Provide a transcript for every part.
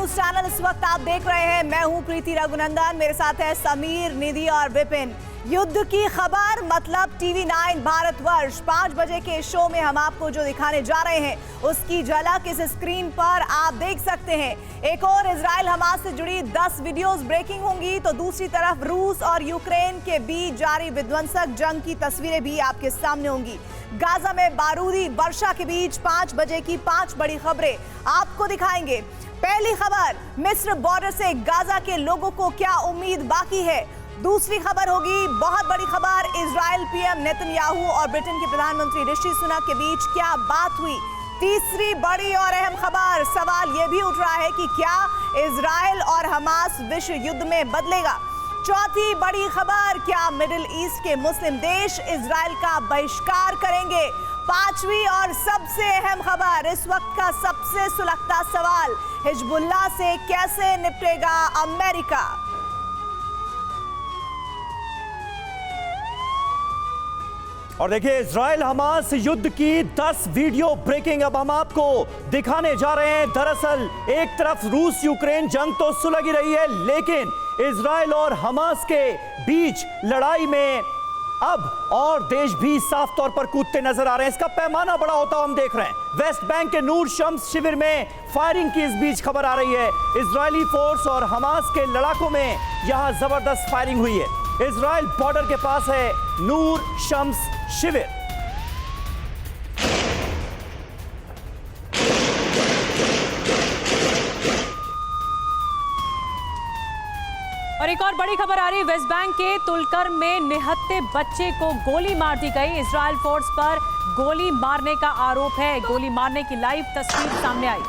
News channel इस वक्त आप देख रहे हैं। मैं हूं प्रीति रघुनंदन, मेरे साथ है समीर, निधि और विपिन। युद्ध की खबर मतलब टीवी 9 भारतवर्ष 5 बजे के शो में हम आपको जो दिखाने जा रहे हैं उसकी झलक इस स्क्रीन पर आप देख सकते हैं। एक और इजराइल हमास से जुड़ी 10 वीडियोस ब्रेकिंग होंगी, तो दूसरी तरफ रूस और यूक्रेन के बीच जारी विध्वंसक जंग की तस्वीरें भी आपके सामने होंगी। गाजा में बारूदी वर्षा के बीच 5 बजे की 5 बड़ी खबरें आपको दिखाएंगे। पहली खबर, मिस्र बॉर्डर से गाजा के लोगों को क्या उम्मीद बाकी है। दूसरी खबर होगी बहुत बड़ी खबर, इजराइल पीएम नेतन्याहू और ब्रिटेन के प्रधानमंत्री ऋषि सुनक के बीच क्या बात हुई। तीसरी बड़ी और अहम खबर, सवाल यह भी उठ रहा है कि क्या इजराइल और हमास विश्व युद्ध में बदलेगा। चौथी बड़ी खबर, क्या मिडिल ईस्ट के मुस्लिम देश इजराइल का बहिष्कार करेंगे। पांचवी और सबसे अहम खबर, इस वक्त का सबसे सुलगता सवाल, हिजबुल्लाह से कैसे निपटेगा अमेरिका। और देखिए, इजराइल हमास युद्ध की 10 वीडियो ब्रेकिंग अब हम आपको दिखाने जा रहे हैं। दरअसल एक तरफ रूस यूक्रेन जंग तो सुलग ही रही है, लेकिन इजराइल और हमास के बीच लड़ाई में अब और देश भी साफ तौर पर कूदते नजर आ रहे हैं। इसका पैमाना बड़ा होता हुआ हम देख रहे हैं। वेस्ट बैंक के नूर शम्स शिविर में फायरिंग की इस बीच खबर आ रही है। इजरायली फोर्स और हमास के लड़ाकों में यहां जबरदस्त फायरिंग हुई है। इजराइल बॉर्डर के पास है नूर शम्स शिविर। और एक और बड़ी खबर आ रही है, वेस्ट बैंक के तुलकर में निहत्थे बच्चे को गोली मार दी गई। इजराइल फोर्स पर गोली मारने का आरोप है। गोली मारने की लाइव तस्वीर सामने आई।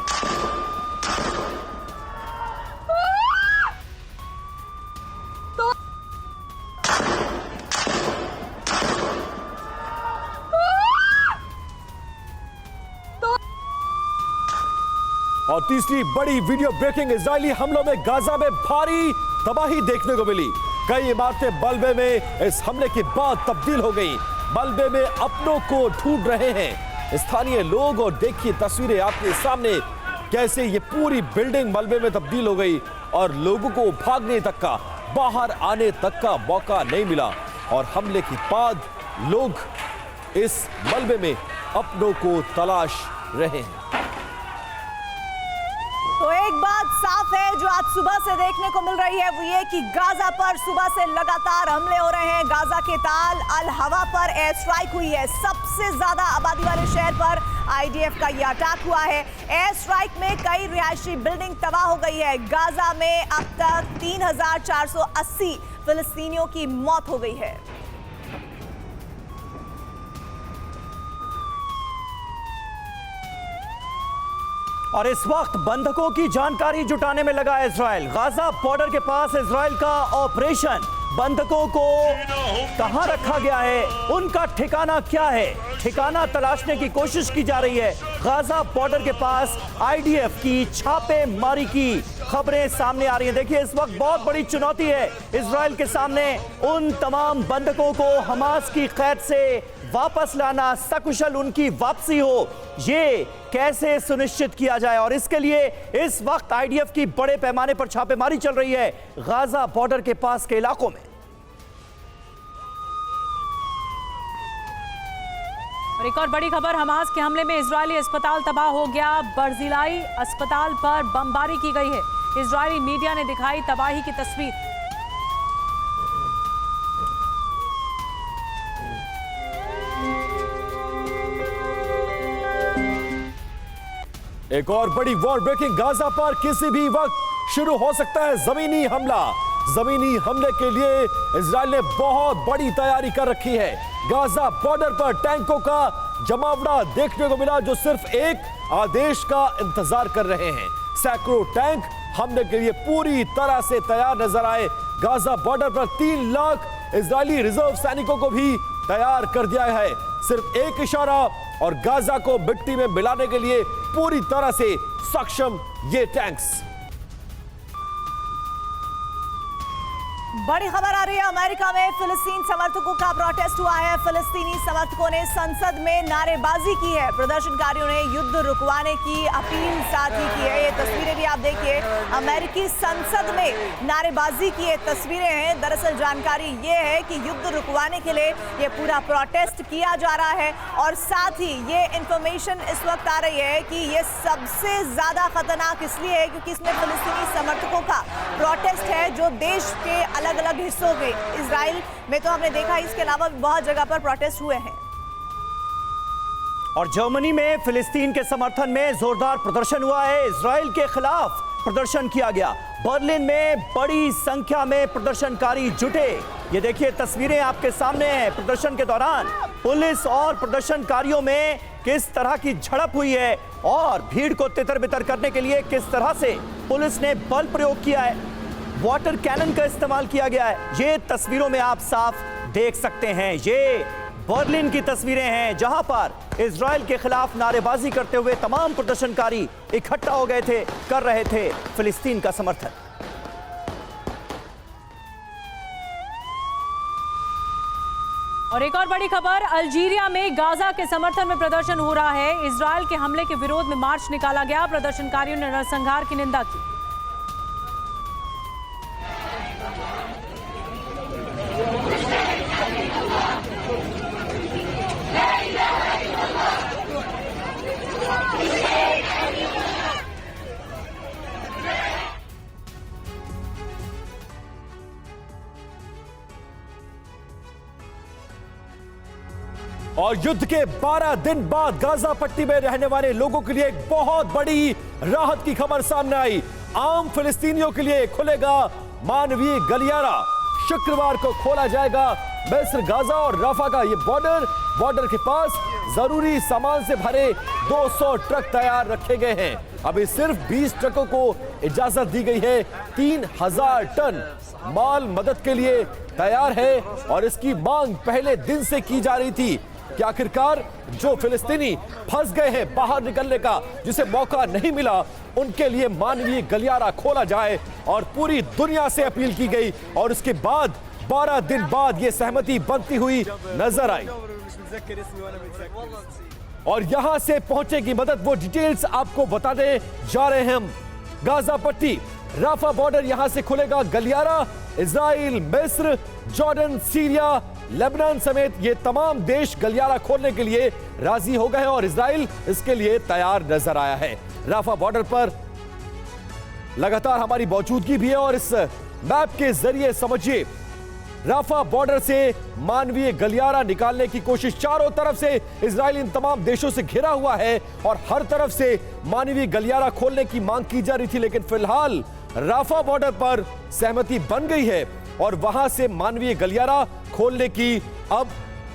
और तीसरी बड़ी वीडियो ब्रेकिंग, इजरायली हमलों में गाजा में भारी तबाही देखने को मिली। कई इमारतें मलबे में इस हमले के बाद तब्दील हो गई। मलबे में अपनों को ढूंढ रहे हैं स्थानीय लोग। और देखिए तस्वीरें आपके सामने, कैसे ये पूरी बिल्डिंग मलबे में तब्दील हो गई और लोगों को भागने तक का, बाहर आने तक का मौका नहीं मिला। और हमले के बाद लोग इस मलबे में अपनों को तलाश रहे हैं। तो एक बात साफ है जो आज सुबह से देखने को मिल रही है, वो ये कि गाजा पर सुबह से लगातार हमले हो रहे हैं। गाजा के ताल अल हवा पर एयर स्ट्राइक हुई है। सबसे ज्यादा आबादी वाले शहर पर आईडीएफ का यह अटैक हुआ है। एयर स्ट्राइक में कई रिहायशी बिल्डिंग तबाह हो गई है। गाजा में अब तक 3480 फिलिस्तीनियों की मौत हो गई है। और इस वक्त बंधकों की जानकारी जुटाने में लगा है इजराइल। गाजा बॉर्डर के पास इजराइल का ऑपरेशन, बंधकों को कहां रखा गया है, उनका ठिकाना क्या है, ठिकाना तलाशने की कोशिश की जा रही है। गाजा बॉर्डर के पास आईडीएफ की छापेमारी की खबरें सामने आ रही हैं। देखिए, इस वक्त बहुत बड़ी चुनौती है इजराइल के सामने, उन तमाम बंधकों को हमास की कैद से वापस लाना, सकुशल उनकी वापसी हो, ये कैसे सुनिश्चित किया जाए। और इसके लिए इस वक्त आईडीएफ की बड़े पैमाने पर छापेमारी चल रही है गाजा बॉर्डर के पास के इलाकों में। और एक और बड़ी खबर, हमास के हमले में इजरायली अस्पताल तबाह हो गया। बर्जिलाई अस्पताल पर बमबारी की गई है। इजरायली मीडिया ने दिखाई तबाही की तस्वीर। एक और बड़ी वॉर ब्रेकिंग, गाजा पर किसी भी वक्त शुरू हो सकता है जमीनी हमला। जमीनी हमले के लिए इजराइल ने बहुत बड़ी तैयारी कर रखी है। गाजा बॉर्डर पर टैंकों का जमावड़ा देखने को मिला जो सिर्फ एक आदेश का इंतजार कर रहे हैं। सैकड़ों टैंक हमले के लिए पूरी तरह से तैयार नजर आए। गाजा बॉर्डर पर 3 लाख इजरायली रिजर्व सैनिकों को भी तैयार कर दिया है। सिर्फ एक इशारा और गाजा को मिट्टी में मिलाने के लिए पूरी तरह से सक्षम ये टैंक्स। बड़ी खबर आ रही है। अमेरिका में फिलिस्तीन समर्थकों का प्रोटेस्ट हुआ है। फिलिस्तीनी समर्थकों ने संसद में नारेबाजी की है। प्रदर्शनकारियों ने युद्ध रुकवाने की अपील साथ ही की है। ये तस्वीरें भी आप देखिए, अमेरिकी संसद में नारेबाजी की ये तस्वीरें हैं। दरअसल जानकारी ये है कि युद्ध रुकवाने के लिए ये पूरा प्रोटेस्ट किया जा रहा है और साथ ही ये इंफॉर्मेशन इस वक्त आ रही है कि ये सबसे ज्यादा खतरनाक इसलिए है क्योंकि इसमें फिलिस्तीनी समर्थकों का प्रोटेस्ट है जो देश के अलग अलग हिस्सों में, इजराइल में तो हमने देखा, इसके अलावा बहुत जगह पर प्रोटेस्ट हुए हैं। और जर्मनी में फिलिस्तीन के समर्थन में जोरदार प्रदर्शन हुआ है। इजराइल के खिलाफ प्रदर्शन किया गया। बर्लिन में बड़ी संख्या में प्रदर्शनकारी जुटे। ये देखिए तस्वीरें आपके सामने हैं। प्रदर्शन के दौरान पुलिस और प्रदर्शनकारियों में किस तरह की झड़प हुई है और भीड़ को तितर-बितर करने के लिए किस तरह से पुलिस ने बल प्रयोग किया है, वाटर कैनन का इस्तेमाल किया गया है। ये तस्वीरों में आप साफ देख सकते हैं। ये बर्लिन की तस्वीरें हैं जहां पर इजराइल के खिलाफ नारेबाजी करते हुए तमाम प्रदर्शनकारी इकट्ठा हो गए थे, कर रहे थे फिलिस्तीन का समर्थन। और एक और बड़ी खबर, अल्जीरिया में गाजा के समर्थन में प्रदर्शन हो रहा है। इजराइल के हमले के विरोध में मार्च निकाला गया। प्रदर्शनकारियों ने नरसंहार की निंदा की। और युद्ध के 12 दिन बाद गाजा पट्टी में रहने वाले लोगों के लिए एक बहुत बड़ी राहत की खबर सामने आई। आम फिलिस्तीनियों के लिए खुलेगा मानवीय गलियारा। शुक्रवार को खोला जाएगा मिस्र, गाजा और राफा का ये बॉर्डर के पास जरूरी सामान से भरे 200 ट्रक तैयार रखे गए हैं। अभी सिर्फ 20 ट्रकों को इजाजत दी गई है। 3000 टन माल मदद के लिए तैयार है और इसकी मांग पहले दिन से की जा रही थी कि आखिरकार जो फिलिस्तीनी फंस गए हैं बाहर निकलने का, जिसे मौका नहीं मिला, उनके लिए मानवीय गलियारा खोला जाए और पूरी दुनिया से अपील की गई। और उसके बाद 12 दिन बाद यह सहमति बनती हुई नजर आई। और यहां से पहुंचेगी मदद, वो डिटेल्स आपको बताने जा रहे हैं हम। गाजा पट्टी, राफा बॉर्डर, यहां से खुलेगा गलियारा। इजराइल, मिस्र, जॉर्डन, सीरिया, लेबनान समेत ये तमाम देश गलियारा खोलने के लिए राजी हो गए हैं और इजराइल इसके लिए तैयार नजर आया है। राफा बॉर्डर पर लगातार हमारी मौजूदगी भी है और इस मैप के जरिए समझिए राफा बॉर्डर से मानवीय गलियारा निकालने की कोशिश। चारों तरफ से इजराइल इन तमाम देशों से घिरा हुआ है और हर तरफ से मानवीय गलियारा खोलने की मांग की जा रही थी, लेकिन फिलहाल राफा बॉर्डर पर सहमति बन गई है और वहां से मानवीय गलियारा खोलने की अब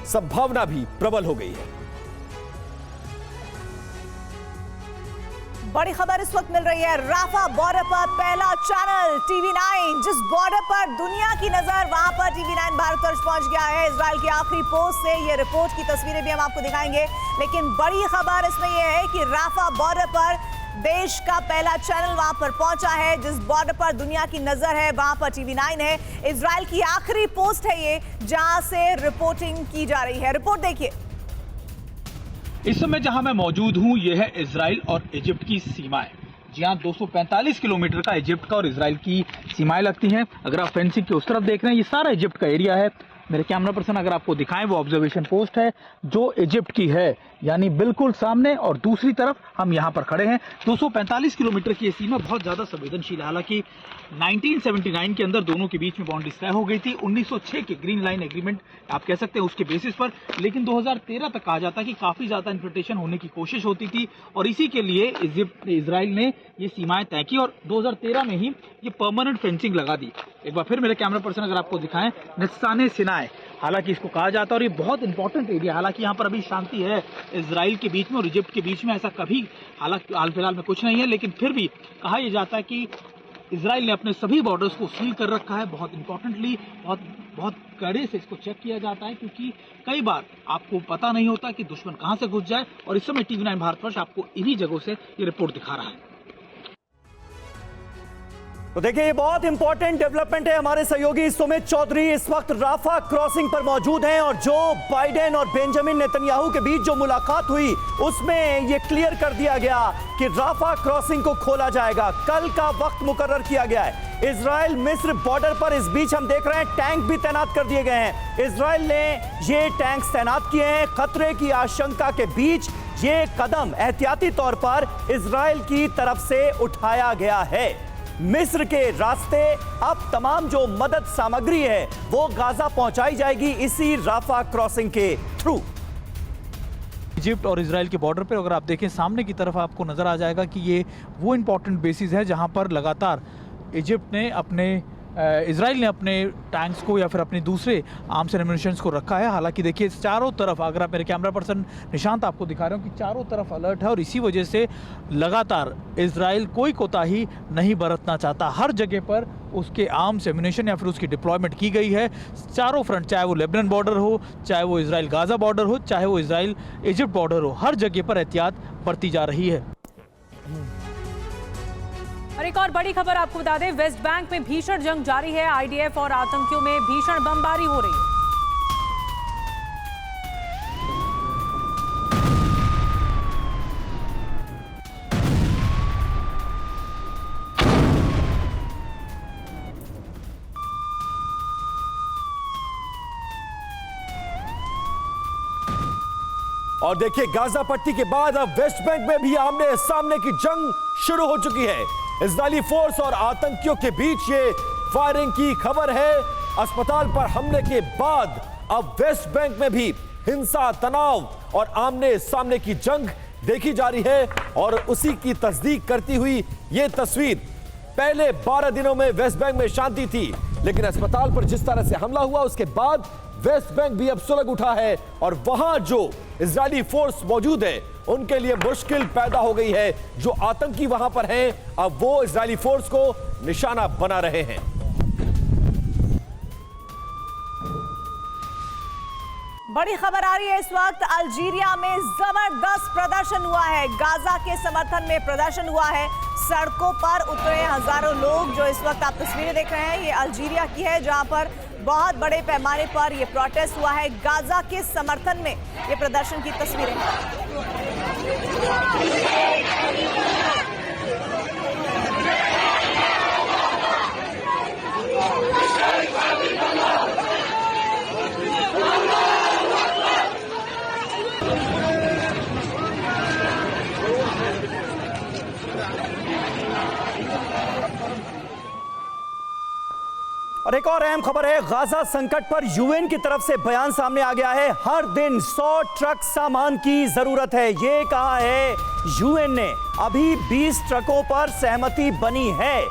संभावना भी प्रबल हो गई है। बड़ी खबर इस वक्त मिल रही है। राफा बॉर्डर पर पहला चैनल TV9, जिस बॉर्डर पर दुनिया की नजर, वहां पर TV9 भारतवर्ष पहुंच गया है। इजराइल की आखिरी पोस्ट से ये रिपोर्ट की तस्वीरें भी हम आपको दिखाएंगे, लेकिन बड़ी खबर इसमें यह है कि राफा बॉर्डर पर देश का पहला चैनल वहां पर पहुंचा है। जिस बॉर्डर पर दुनिया की नजर है वहां पर TV9 है। इजराइल की आखिरी पोस्ट है ये, जहां से रिपोर्टिंग की जा रही है। रिपोर्ट देखिए। इस समय जहां मैं मौजूद हूं, यह है इजराइल और इजिप्ट की सीमाएं। जी हाँ, 245 किलोमीटर का इजिप्ट का और इजराइल की सीमाएं लगती हैं। अगर आप फेंसिंग के उस तरफ देख रहे हैं, ये सारा इजिप्ट का एरिया है। मेरे कैमरा पर्सन अगर आपको दिखाएं, वो ऑब्जर्वेशन पोस्ट है जो इजिप्ट की है, यानी बिल्कुल सामने, और दूसरी तरफ हम यहाँ पर खड़े हैं। 245 किलोमीटर की ये सीमा बहुत ज़्यादा संवेदनशील है। हालांकि 1979 के अंदर दोनों के बीच में बाउंड्रीज तय हो गई थी, 1906 के ग्रीन लाइन एग्रीमेंट आप कह सकते हैं उसके बेसिस पर, लेकिन 2013 तक कहा जाता है कि काफ़ी ज़्यादा इन्फिल्ट्रेशन होने की कोशिश होती थी और इसी के लिए इजराइल ने ये सीमाएं तय की और 2013 में ही ये परमानेंट फेंसिंग लगा दी। एक बार फिर मेरे कैमरा पर्सन अगर आपको दिखाएं, निस्साने सिनाए हालांकि इसको कहा जाता है और ये बहुत इंपॉर्टेंट एरिया। हालांकि यहाँ पर अभी शांति है इजराइल के बीच में और इजिप्ट के बीच में, ऐसा कभी हालांकि हाल फिलहाल में कुछ नहीं है, लेकिन फिर भी कहा यह जाता है कि इजराइल ने अपने सभी बॉर्डर्स को सील कर रखा है। बहुत इंपॉर्टेंटली, बहुत कड़े से इसको चेक किया जाता है, क्योंकि कई बार आपको पता नहीं होता कि दुश्मन कहां से घुस जाए। और इस समय TV9 भारतवर्ष आपको इन्हीं जगहों से ये रिपोर्ट दिखा रहा है। तो देखिए, ये बहुत इंपॉर्टेंट डेवलपमेंट है। हमारे सहयोगी सुमित चौधरी इस वक्त राफा क्रॉसिंग पर मौजूद हैं और जो बाइडेन और बेंजामिन नेतन्याहू के बीच जो मुलाकात हुई उसमें ये क्लियर कर दिया गया कि राफा क्रॉसिंग को खोला जाएगा। कल का वक्त मुकर्रर किया गया है। इजराइल मिस्र बॉर्डर पर इस बीच हम देख रहे हैं टैंक भी तैनात कर दिए गए हैं। इजराइल ने ये टैंक तैनात किए हैं। खतरे की आशंका के बीच ये कदम एहतियाती तौर पर इजराइल की तरफ से उठाया गया है। मिस्र के रास्ते अब तमाम जो मदद सामग्री है वो गाजा पहुंचाई जाएगी इसी राफा क्रॉसिंग के थ्रू। इजिप्ट और इजराइल के बॉर्डर पे अगर आप देखें सामने की तरफ आपको नजर आ जाएगा कि ये वो इंपॉर्टेंट बेसिस है जहां पर लगातार इजिप्ट ने इजराइल ने अपने टैंक्स को या फिर अपने दूसरे आर्म्स एंड एम्यूनिशंस को रखा है। हालांकि देखिए चारों तरफ, अगर आप मेरे कैमरा पर्सन निशांत आपको दिखा रहे हो कि चारों तरफ अलर्ट है और इसी वजह से लगातार इजराइल कोई कोताही नहीं बरतना चाहता। हर जगह पर उसके आर्म्स एम्यूनिशन या फिर उसकी डिप्लॉयमेंट की गई है। चारों फ्रंट, चाहे वो लेबनान बॉर्डर हो, चाहे वो इजराइल गाजा बॉर्डर हो, चाहे वो इजराइल इजिप्ट बॉर्डर हो, हर जगह पर एहतियात बरती जा रही है। और एक और बड़ी खबर आपको बता दें, वेस्ट बैंक में भीषण जंग जारी है। आईडीएफ और आतंकियों में भीषण बमबारी हो रही है। और देखिए, गाजा पट्टी के बाद अब वेस्ट बैंक में भी आमने सामने की जंग शुरू हो चुकी है। इजरायली फोर्स और आतंकियों के बीच ये फायरिंग की खबर है। अस्पताल पर हमले के बाद अब वेस्ट बैंक में भी हिंसा, तनाव और आमने सामने की जंग देखी जा रही है। और उसी की तस्दीक करती हुई ये तस्वीर, पहले 12 दिनों में वेस्ट बैंक में शांति थी, लेकिन अस्पताल पर जिस तरह से हमला हुआ उसके बाद वेस्ट बैंक भी अब सुलग उठा है और वहां जो इजरायली फोर्स मौजूद है उनके लिए मुश्किल पैदा हो गई है। जो आतंकी वहां पर हैं, अब वो इजरायली फोर्स को निशाना बना रहे हैं। बड़ी खबर आ रही है इस वक्त, अल्जीरिया में जबरदस्त प्रदर्शन हुआ है। गाजा के समर्थन में प्रदर्शन हुआ है। सड़कों पर उतरे हजारों लोग। जो इस वक्त आप तस्वीरें देख रहे हैं ये अल्जीरिया की है, जहां पर बहुत बड़े पैमाने पर ये प्रोटेस्ट हुआ है। गाजा के समर्थन में ये प्रदर्शन की तस्वीरें हैं। और एक और अहम खबर है, गाजा संकट पर यूएन की तरफ से बयान सामने आ गया है। हर दिन 100 ट्रक सामान की जरूरत है, ये कहा है यूएन ने। अभी 20 ट्रकों पर सहमति बनी है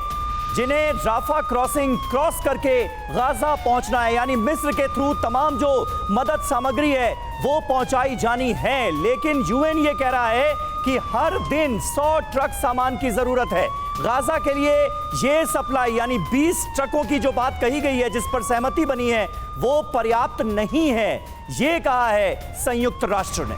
जिन्हें राफा क्रॉसिंग क्रॉस करके गाजा पहुंचना है, यानी मिस्र के थ्रू तमाम जो मदद सामग्री है वो पहुंचाई जानी है। लेकिन यूएन ये कह रहा है कि हर दिन 100 ट्रक सामान की जरूरत है। गाजा के लिए ये सप्लाई यानी 20 ट्रकों की जो बात कही गई है, जिस पर सहमति बनी है, वो पर्याप्त नहीं है, ये कहा है संयुक्त राष्ट्र ने।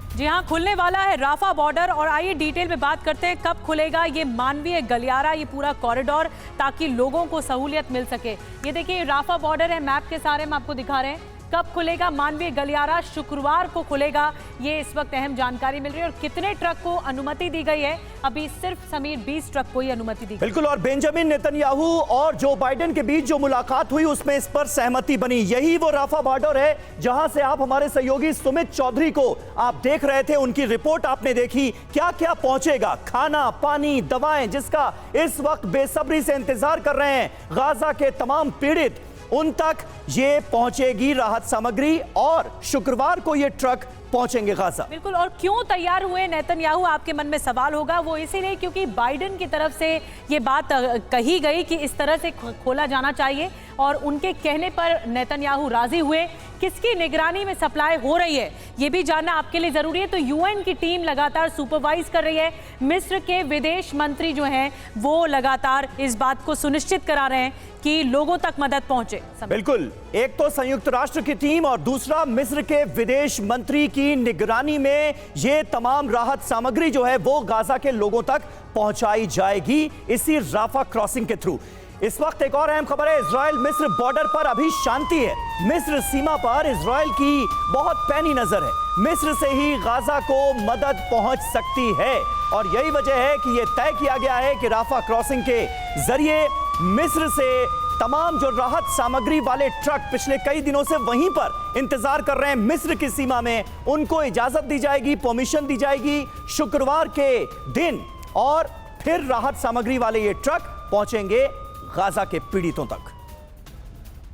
जी हां, खुलने वाला है राफा बॉर्डर। और आइए डिटेल में बात करते हैं कब खुलेगा ये मानवीय गलियारा, ये पूरा कॉरिडोर, ताकि लोगों को सहूलियत मिल सके। ये देखिए राफा बॉर्डर है, मैप के सारे हम आपको दिखा रहे हैं। कब खुलेगा मानवीय गलियारा? शुक्रवार को खुलेगा, ये इस वक्त अहम जानकारी मिल रही है। और कितने ट्रक को अनुमति दी गई है? अभी सिर्फ समीर 20 ट्रक को ही अनुमति दी गई। बिल्कुल, और बेंजामिन नेतन्याहू और जो बाइडेन के बीच जो मुलाकात हुई उसमें इस पर सहमति बनी। यही वो राफा बॉर्डर है जहां से आप हमारे सहयोगी सुमित चौधरी को आप देख रहे थे, उनकी रिपोर्ट आपने देखी। क्या क्या पहुंचेगा, खाना, पानी, दवाएं, जिसका इस वक्त बेसब्री से इंतजार कर रहे हैं गाजा के तमाम पीड़ित, उन तक ये पहुंचेगी राहत सामग्री और शुक्रवार को ये ट्रक पहुंचेंगे गाजा। बिल्कुल, और क्यों तैयार हुए नेतन्याहू, आपके मन में सवाल होगा। वो इसीलिए क्योंकि बाइडेन की तरफ से ये बात कही गई कि इस तरह से खोला जाना चाहिए। और उनके कहने पर नेतन्याहू राजी हुए। किसकी निगरानी में सप्लाई हो रही है ये भी जानना आपके लिए जरूरी है। तो यूएन की टीम लगातार सुपरवाइज कर रही है। मिस्र के विदेश मंत्री जो हैं वो लगातार इस बात को सुनिश्चित करा रहे हैं कि लोगों तक मदद पहुंचे। बिल्कुल, एक तो संयुक्त राष्ट्र की टीम और दूसरा मिस्र के विदेश मंत्री की निगरानी में ये तमाम राहत सामग्री जो है वो गाजा के लोगों तक पहुंचाई जाएगी इसी राफा क्रॉसिंग के थ्रू। इस वक्त एक और अहम खबर है, इजराइल मिस्र बॉर्डर पर अभी शांति है। मिस्र सीमा पर इजराइल की बहुत पैनी नजर है। मिस्र से ही गाजा को मदद पहुंच सकती है और यही वजह है कि यह तय किया गया है कि राफा क्रॉसिंग के जरिए मिस्र से तमाम जो राहत सामग्री वाले ट्रक पिछले कई दिनों से वहीं पर इंतजार कर रहे हैं मिस्र की सीमा में, उनको इजाजत दी जाएगी, परमिशन दी जाएगी शुक्रवार के दिन और फिर राहत सामग्री वाले ये ट्रक पहुंचेंगे गाजा के पीड़ितों तक।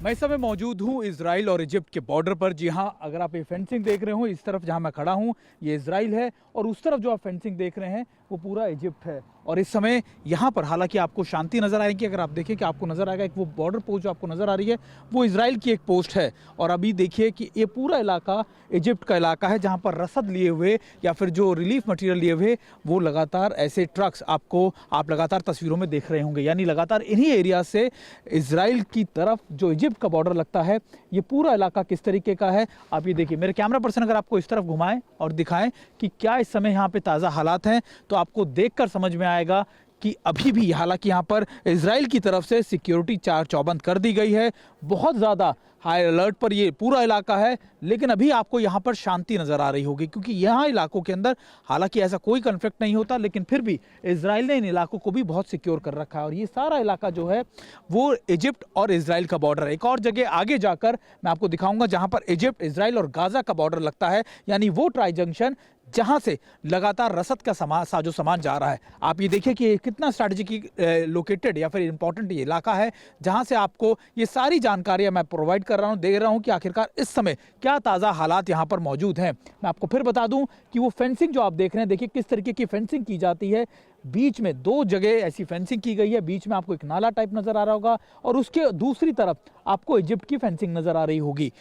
मैं इस समय मौजूद हूँ इजराइल और इजिप्ट के बॉर्डर पर। जी हाँ, अगर आप ये फेंसिंग देख रहे हो, इस तरफ जहाँ मैं खड़ा हूँ ये इजराइल है और उस तरफ जो आप फेंसिंग देख रहे हैं वो पूरा इजिप्ट है। और इस समय यहाँ पर हालांकि आपको शांति नज़र आएगी। अगर आप देखें कि आपको नज़र आएगा एक वो बॉर्डर पोस्ट जो आपको नज़र आ रही है वो इजराइल की एक पोस्ट है। और अभी देखिए कि ये पूरा इलाका इजिप्ट का इलाका है जहाँ पर रसद लिए हुए या फिर जो रिलीफ मटेरियल लिए हुए वो लगातार ऐसे ट्रक्स आप लगातार तस्वीरों में देख रहे होंगे। यानी लगातार इन्हीं एरिया से इजराइल की तरफ जो इजिप्ट का बॉर्डर लगता है ये पूरा इलाका किस तरीके का है आप ये देखिए। मेरे कैमरा पर्सन अगर आपको इस तरफ घुमाएं और दिखाएं कि क्या इस समय यहाँ पे ताज़ा हालात हैं तो आपको देखकर समझ में आएगा कि अभी भी हालांकि यहाँ पर इजराइल की तरफ से सिक्योरिटी चार चौबंद कर दी गई है। बहुत ज़्यादा हाई अलर्ट पर ये पूरा इलाका है, लेकिन अभी आपको यहाँ पर शांति नज़र आ रही होगी क्योंकि यहाँ इलाकों के अंदर हालांकि ऐसा कोई कन्फ्लिक्ट नहीं होता, लेकिन फिर भी इजराइल ने इन इलाकों को भी बहुत सिक्योर कर रखा है। और ये सारा इलाका जो है वो इजिप्ट और इजराइल का बॉर्डर है। एक और जगह आगे जाकर मैं आपको दिखाऊंगा जहाँ पर इजिप्ट, इजराइल और गाजा का बॉर्डर लगता है, यानी वो ट्राई जंक्शन जहां से लगातार रसद का साजो सामान जा रहा है। आप ये देखिए कि कितना स्ट्रैटेजिक लोकेटेड या फिर इंपॉर्टेंट ये इलाका है जहां से आपको ये सारी जानकारियां मैं प्रोवाइड कर रहा हूं, दे रहा हूं कि आखिरकार इस समय क्या ताज़ा हालात यहां पर मौजूद हैं। मैं आपको फिर बता दूं कि वो फेंसिंग जो आप देख रहे हैं, देखिए किस तरीके की फेंसिंग की जाती है। बीच में दो जगह ऐसी फेंसिंग की गई है, बीच में आपको एक नाला टाइप नजर आ रहा होगा और उसके दूसरी तरफ आपको इजिप्ट की फेंसिंग नजर आ रही होगी।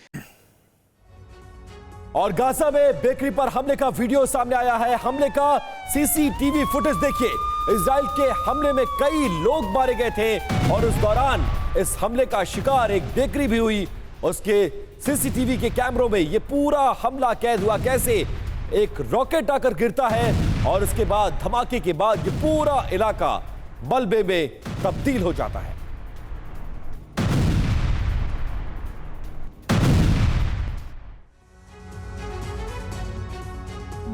और गाजा में बेकरी पर हमले का वीडियो सामने आया है। हमले का सीसीटीवी फुटेज देखिए। इजराइल के हमले में कई लोग मारे गए थे और उस दौरान इस हमले का शिकार एक बेकरी भी हुई। उसके सीसीटीवी के कैमरों में यह पूरा हमला कैद हुआ, कैसे एक रॉकेट आकर गिरता है और उसके बाद धमाके के बाद ये पूरा इलाका मलबे में तब्दील हो जाता है।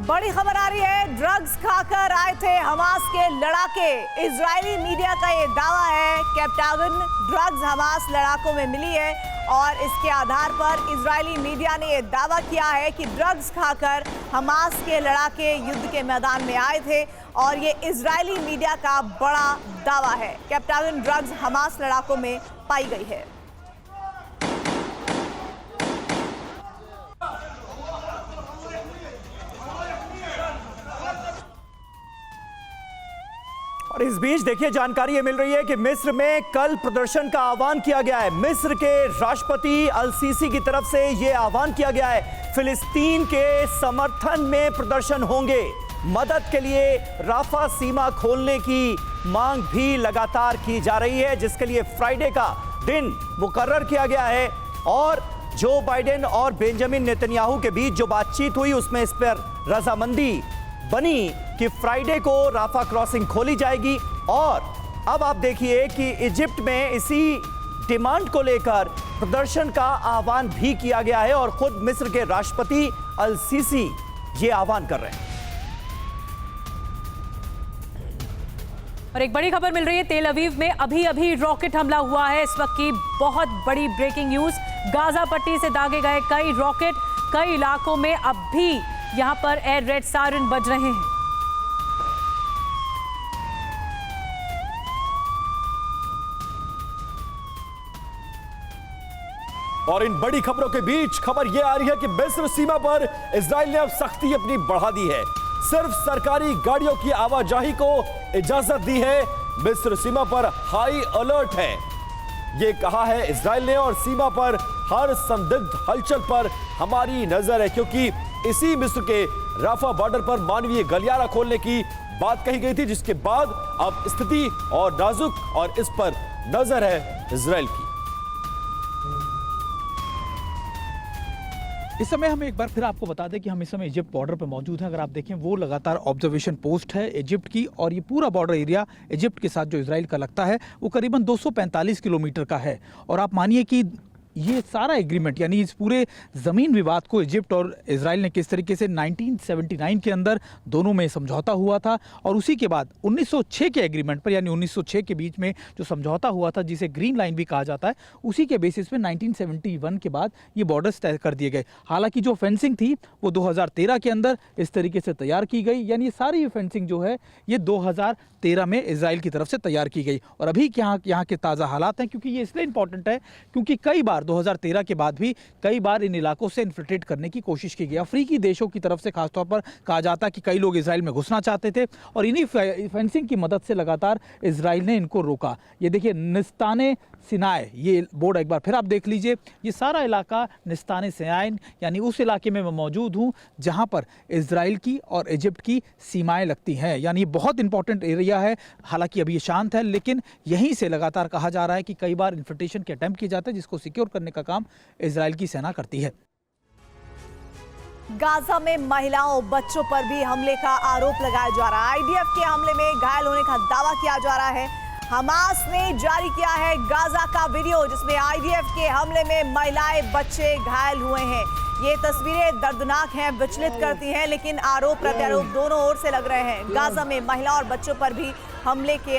बड़ी खबर आ रही है, ड्रग्स खाकर आए थे हमास के लड़ाके। इजरायली मीडिया का ये दावा है कैप्टागन ड्रग्स हमास लड़ाकों में मिली है और इसके आधार पर इजरायली मीडिया ने यह दावा किया है कि ड्रग्स खाकर हमास के लड़ाके युद्ध के मैदान में आए थे और ये इजरायली मीडिया का बड़ा दावा है। कैप्टागन ड्रग्स हमास लड़ाकों में पाई गई है। और इस बीच देखिए जानकारी ये मिल रही है कि मिस्र में कल प्रदर्शन का आह्वान किया गया है। मिस्र के राष्ट्रपति अल सीसी की तरफ से यह आह्वान किया गया है, फिलिस्तीन के समर्थन में प्रदर्शन होंगे। मदद के लिए राफा सीमा खोलने की मांग भी लगातार की जा रही है, जिसके लिए फ्राइडे का दिन मुकर्रर किया गया है। और जो बाइडेन और बेंजामिन नेतन्याहू के बीच जो बातचीत हुई उसमें इस पर रजामंदी बनी कि फ्राइडे को राफा क्रॉसिंग खोली जाएगी। और अब आप देखिए कि इजिप्ट में इसी डिमांड को लेकर प्रदर्शन का आह्वान भी किया गया है और खुद मिस्र के राष्ट्रपति अल सीसी ये आह्वान कर रहे हैं। और एक बड़ी खबर मिल रही है, तेल अवीव में अभी रॉकेट हमला हुआ है। इस वक्त की बहुत बड़ी ब्रेकिंग न्यूज, गाजा पट्टी से दागे गए कई रॉकेट, कई इलाकों में अब भी यहां पर एयर रेड सायरन बज रहे हैं। और इन बड़ी खबरों के बीच खबर यह आ रही है कि मिस्र सीमा पर इजराइल ने अब सख्ती अपनी बढ़ा दी है। सिर्फ सरकारी गाड़ियों की आवाजाही को इजाजत दी है। मिस्र सीमा पर हाई अलर्ट है। ये कहा है इजराइल ने, और सीमा पर हर संदिग्ध हलचल पर हमारी नजर है, क्योंकि इसी मिस्र के राफा बॉर्डर पर मानवीय गलियारा खोलने की बात कही गई थी, जिसके बाद अब स्थिति और नाजुक और इस पर नजर है इजराइल की। इस समय हम एक बार फिर आपको बता दें कि हम इस समय इजिप्ट बॉर्डर पर मौजूद हैं। अगर आप देखें वो लगातार ऑब्जर्वेशन पोस्ट है इजिप्ट की, और ये पूरा बॉर्डर एरिया इजिप्ट के साथ जो इजराइल का लगता है वो करीबन 245 किलोमीटर का है। और आप मानिए कि ये सारा एग्रीमेंट, यानी इस पूरे ज़मीन विवाद को इजिप्ट और इजराइल ने किस तरीके से 1979 के अंदर दोनों में समझौता हुआ था, और उसी के बाद 1906 के एग्रीमेंट पर, यानी 1906 के बीच में जो समझौता हुआ था जिसे ग्रीन लाइन भी कहा जाता है, उसी के बेसिस पे 1971 के बाद ये बॉर्डर्स तय कर दिए गए। हालांकि जो फेंसिंग थी वो 2013 के अंदर इस तरीके से तैयार की गई, यानी ये सारी फेंसिंग जो है ये 2013 में इजराइल की तरफ से तैयार की गई। और अभी यहाँ के ताज़ा हालात हैं, क्योंकि ये इसलिए इंपॉर्टेंट है क्योंकि कई बार 2013 के बाद भी कई बार इन इलाकों से इन्फिल्ट्रेट करने की कोशिश की गई। अफ्रीकी देशों की तरफ से खासतौर पर कहा जाता है कि कई लोग इजराइल में घुसना चाहते थे, और इन्हीं फेंसिंग की मदद से लगातार इजराइल ने इनको रोका। ये देखिए निस्ताने सिनाय, ये बोर्ड एक बार फिर आप देख लीजिए, ये सारा इलाका निस्ताने सिनाय, यानी उस इलाके में मैं मौजूद हूँ जहाँ पर इजराइल की और इजिप्ट की सीमाएं लगती हैं, यानी बहुत इंपॉर्टेंट एरिया है। हालांकि अभी ये शांत है, लेकिन यहीं से लगातार कहा जा रहा है कि कई बार इन्फिल्ट्रेशन के अटेम्प्ट किए जाते हैं, जिसको सिक्योर करने का काम इजराइल की सेना करती है। गाजा में महिलाओं बच्चों पर भी हमले का आरोप लगाया जा रहा है। आईडीएफ के हमले में घायल होने का दावा किया जा रहा है। हमास ने जारी किया है गाजा का वीडियो, जिसमें आईडीएफ के हमले में महिलाएं बच्चे घायल हुए हैं। ये तस्वीरें दर्दनाक हैं, विचलित करती हैं, लेकिन आरोप प्रत्यारोप दोनों ओर से लग रहे हैं। गाजा में महिला और बच्चों पर भी हमले के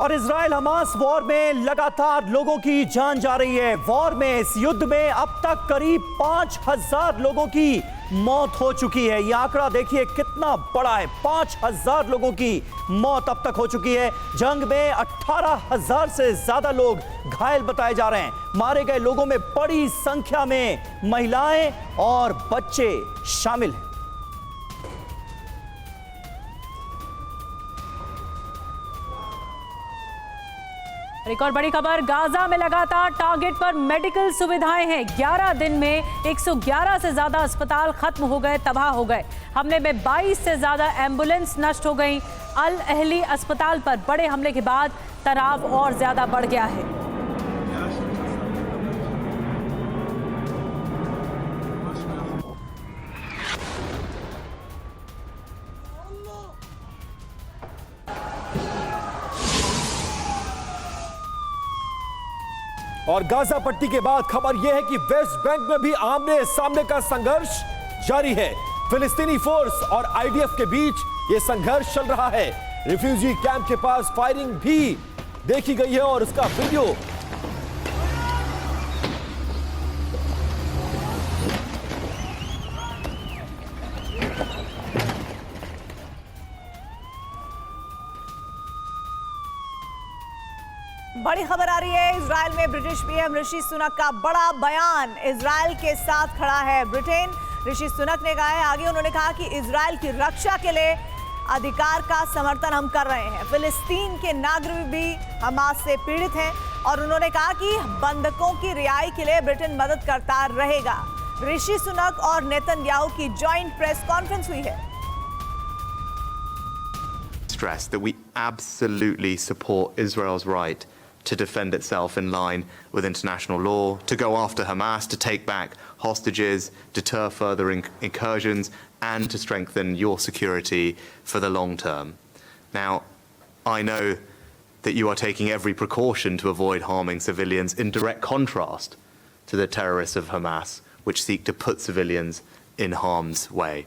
और इजराइल हमास वॉर में लगातार लोगों की जान जा रही है। वॉर में, इस युद्ध में अब तक करीब 5000 लोगों की मौत हो चुकी है। यह आंकड़ा देखिए कितना बड़ा है, 5000 लोगों की मौत अब तक हो चुकी है। जंग में 18000 से ज्यादा लोग घायल बताए जा रहे हैं। मारे गए लोगों में बड़ी संख्या में महिलाएं और बच्चे शामिल हैं। एक और बड़ी खबर, गाजा में लगातार टारगेट पर मेडिकल सुविधाएं हैं। 11 दिन में 111 से ज्यादा अस्पताल खत्म हो गए, तबाह हो गए। हमले में 22 से ज्यादा एम्बुलेंस नष्ट हो गई। अल अहली अस्पताल पर बड़े हमले के बाद तनाव और ज्यादा बढ़ गया है। और गाजा पट्टी के बाद खबर यह है कि वेस्ट बैंक में भी आमने सामने का संघर्ष जारी है। फिलिस्तीनी फोर्स और आईडीएफ के बीच यह संघर्ष चल रहा है। रिफ्यूजी कैंप के पास फायरिंग भी देखी गई है, और उसका वीडियो बड़ी खबर आ रही है। इजराइल में ब्रिटिश पीएम ऋषि सुनक का बड़ा बयान। इजराइल के साथ खड़ा है ब्रिटेन। ऋषि सुनक ने कहा है, आगे उन्होंने कहा कि इजराइल की रक्षा के लिए अधिकार का समर्थन हम कर रहे हैं। फिलिस्तीन के नागरिक भी हमास से पीड़ित हैं, और उन्होंने कहा कि बंधकों की रिहाई के लिए ब्रिटेन मदद करता रहेगा। ऋषि सुनक और नेतन्याहू की जॉइंट प्रेस कॉन्फ्रेंस हुई है। Stress that we absolutely support Israel's right to defend itself in line with international law, to go after Hamas, to take back hostages, deter further incursions, and to strengthen your security for the long term. Now, I know that you are taking every precaution to avoid harming civilians, in direct contrast to the terrorists of Hamas, which seek to put civilians in harm's way.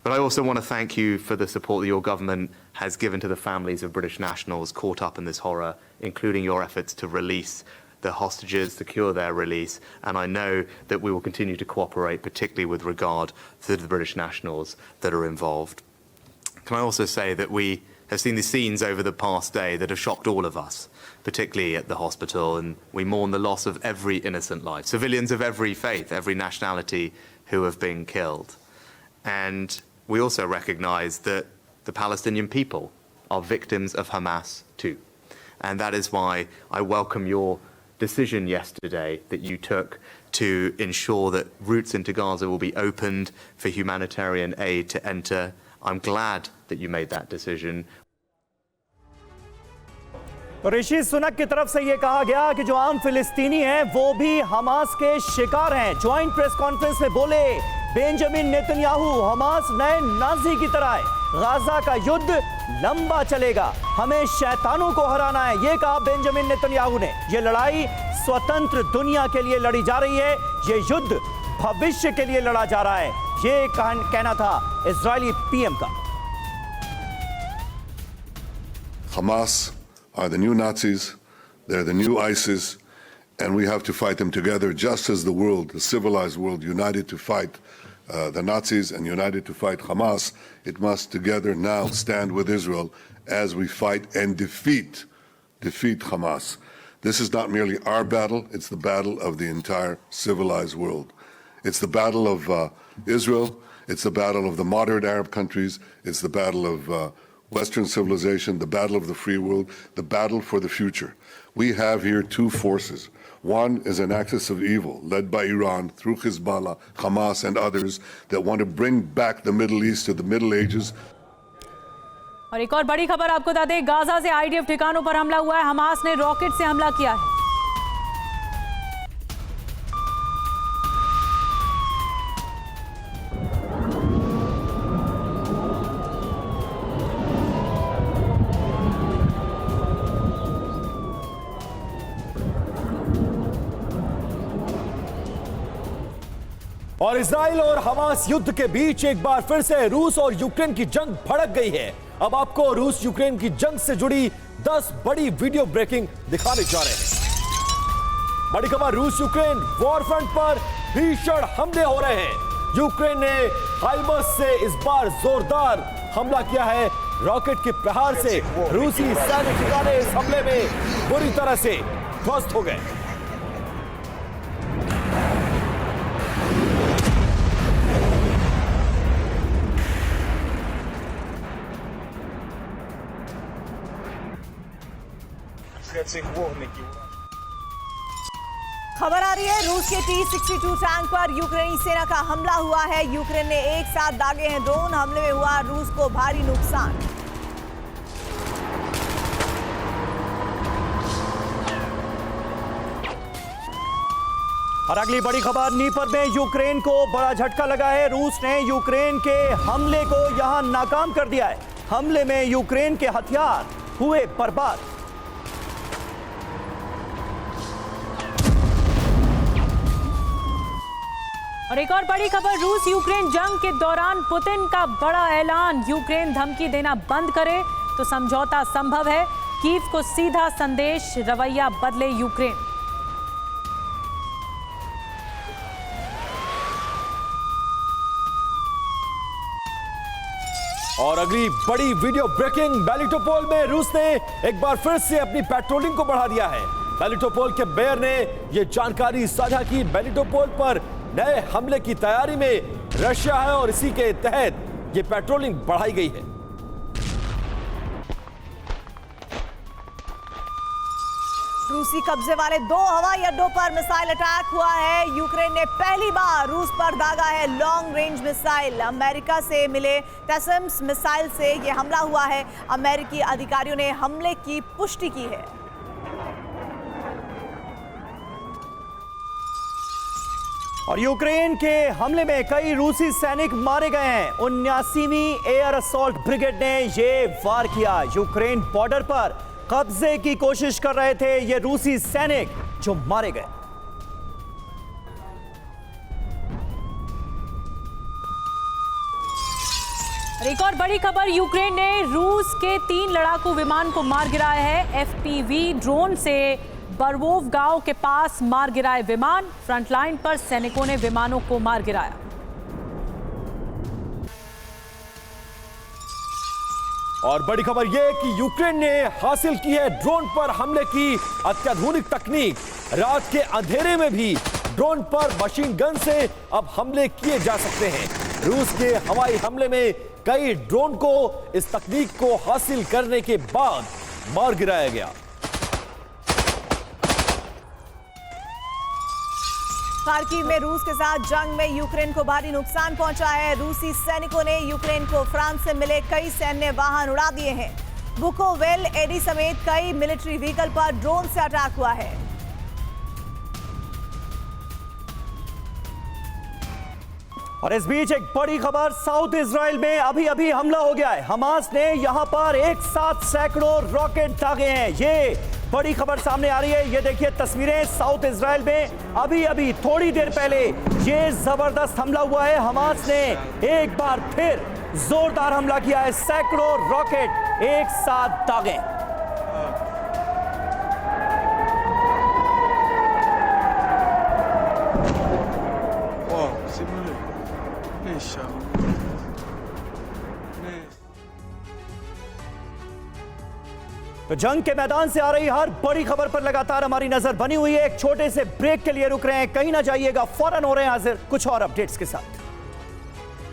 But I also want to thank you for the support that your government has given to the families of British nationals caught up in this horror, including your efforts to release the hostages, secure their release, and I know that we will continue to cooperate, particularly with regard to the British nationals that are involved. Can I also say that we have seen the scenes over the past day that have shocked all of us, particularly at the hospital, and we mourn the loss of every innocent life. Civilians of every faith, every nationality who have been killed. And we also recognize that the Palestinian people are victims of Hamas too. And that is why I welcome your decision yesterday that you took to ensure that routes into Gaza will be opened for humanitarian aid to enter. I'm glad that you made that decision. Rishi Sunak की तरफ से यह कहा गया कि जो आम फिलिस्तीनी हैं वो भी हमास के शिकार हैं। ज्वाइंट प्रेस कॉन्फ्रेंस में बोले बेंजामिन नेतन्याहू, हमास नए नाजी की तरह है, गाजा का युद्ध लंबा चलेगा, हमें शैतानों को हराना है, यह कहा बेंजामिन नेतन्याहू ने। यह लड़ाई स्वतंत्र दुनिया के लिए लड़ी जा रही है, यह युद्ध भविष्य के लिए लड़ा जा रहा है, यह कहना था इजरायली पीएम का। Hamas are the new Nazis, they're the new ISIS, and we have to fight them together, just as the world, the civilized world, united to fight the Nazis and united to fight Hamas. It must together now stand with Israel as we fight and defeat Hamas. This is not merely our battle, it's the battle of the entire civilized world. It's the battle of Israel, it's the battle of the moderate Arab countries, it's the battle of Western civilization, the battle of the free world, the battle for the future. We have here two forces. One is an axis of evil led by Iran through Hezbollah, Hamas, and others that want to bring back the Middle East to the Middle Ages. और एक और बड़ी खबर आपको बता दें, Gaza से IDF ठिकानों पर हमला हुआ है, हमास ने रॉकेट से हमला किया है। और इजराइल और हमास युद्ध के बीच एक बार फिर से रूस और यूक्रेन की जंग भड़क गई है। अब आपको रूस यूक्रेन की जंग से जुड़ी 10 बड़ी वीडियो ब्रेकिंग दिखाने जा रहे हैं। बड़ी खबर, रूस यूक्रेन वॉर फ्रंट पर भीषण हमले हो रहे हैं। यूक्रेन ने हाइमर्स से इस बार जोरदार हमला किया है। रॉकेट के प्रहार से रूसी सैनिक ठिकाने इस हमले में बुरी तरह से ध्वस्त हो गए। खबर आ रही है, रूस के T-62 टैंक पर यूक्रेनी सेना का हमला हुआ है। यूक्रेन ने एक साथ दागे हैं ड्रोन, हमले में हुआ रूस को भारी नुकसान। और अगली बड़ी खबर, नीपर में यूक्रेन को बड़ा झटका लगा है। रूस ने यूक्रेन के हमले को यहां नाकाम कर दिया है। हमले में यूक्रेन के हथियार हुए बर्बाद। और एक और बड़ी खबर, रूस यूक्रेन जंग के दौरान पुतिन का बड़ा ऐलान, यूक्रेन धमकी देना बंद करे तो समझौता संभव है। कीव को सीधा संदेश, रवैया बदले यूक्रेन। और अगली बड़ी वीडियो ब्रेकिंग, मेलिटोपोल में रूस ने एक बार फिर से अपनी पेट्रोलिंग को बढ़ा दिया है। मेलिटोपोल के मेयर ने यह जानकारी साझा की। मेलिटोपोल पर नए हमले की तैयारी में रशिया है और इसी के तहत यह पेट्रोलिंग बढ़ाई गई है। रूसी कब्जे वाले 2 हवाई अड्डों पर मिसाइल अटैक हुआ है। यूक्रेन ने पहली बार रूस पर दागा है लॉन्ग रेंज मिसाइल। अमेरिका से मिले टैसम्स मिसाइल से यह हमला हुआ है। अमेरिकी अधिकारियों ने हमले की पुष्टि की है। और यूक्रेन के हमले में कई रूसी सैनिक मारे गए हैं। 79वीं एयर असॉल्ट ब्रिगेड ने यह वार किया। यूक्रेन बॉर्डर पर कब्जे की कोशिश कर रहे थे ये रूसी सैनिक जो मारे गए। एक और बड़ी खबर, यूक्रेन ने रूस के 3 लड़ाकू विमान को मार गिराया है। FPV ड्रोन से बर्वोव गांव के पास मार गिराए विमान। फ्रंटलाइन पर सैनिकों ने विमानों को मार गिराया। और बड़ी खबर यह कि यूक्रेन ने हासिल की है ड्रोन पर हमले की अत्याधुनिक तकनीक। रात के अंधेरे में भी ड्रोन पर मशीन गन से अब हमले किए जा सकते हैं। रूस के हवाई हमले में कई ड्रोन को इस तकनीक को हासिल करने के बाद मार गिराया गया। खार्किव में रूस के साथ जंग में यूक्रेन को भारी नुकसान पहुंचा है। रूसी सैनिकों ने यूक्रेन को फ्रांस से मिले कई सैन्य वाहन उड़ा दिए हैं। बुकोवेल एडी समेत कई मिलिट्री व्हीकल पर ड्रोन से अटैक हुआ है। और इस बीच एक बड़ी खबर, साउथ इजराइल में अभी अभी हमला हो गया है। हमास ने यहां पर एक साथ सैकड़ों रॉकेट दागे हैं। ये बड़ी खबर सामने आ रही है। ये देखिए तस्वीरें, साउथ इजराइल में अभी अभी थोड़ी देर पहले ये जबरदस्त हमला हुआ है। हमास ने एक बार फिर जोरदार हमला किया है। सैकड़ों रॉकेट एक साथ दागे। तो जंग के मैदान से आ रही हर बड़ी खबर पर लगातार हमारी नजर बनी हुई है। एक छोटे से ब्रेक के लिए रुक रहे हैं, कहीं ना जाइएगा, फौरन हो रहे हैं हाजिर कुछ और अपडेट्स के साथ।